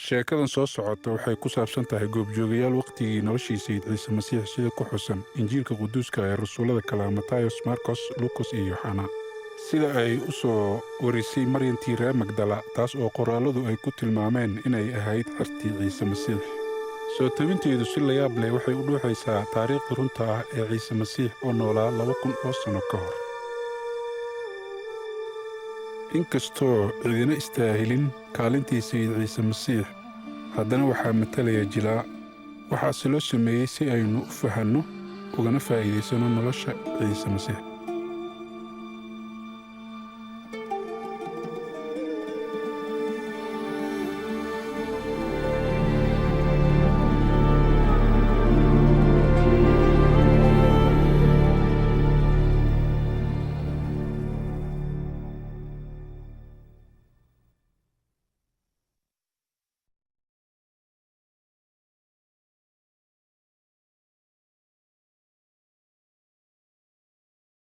sheekadan soo socota waxay ku saabsan tahay goobjoogayaal waqtigii noloshii sayid ciise masiix sida ku xusan injiilka quduuska ee rasuullada kale matayos markos lukas iyo yoxana sida ay u soo warisay maryantii reer magdala taas oo qoraalladu ay ku tilmaameen inay ahayd xertii ciise masiix soo tabinteedu si layaab leh waxay u dhuuxaysaa taariikhda runta ah ee ciise masiix oo noolaa 2000 oo sano ka hor inkastoo cidina istaahilin kaalintii sayid ciise masiix haddana waxaa matalaya jilaa waxaase loo sameeyey si aynu u fahanno ugana faa'iidaysano nolosha ciise masiix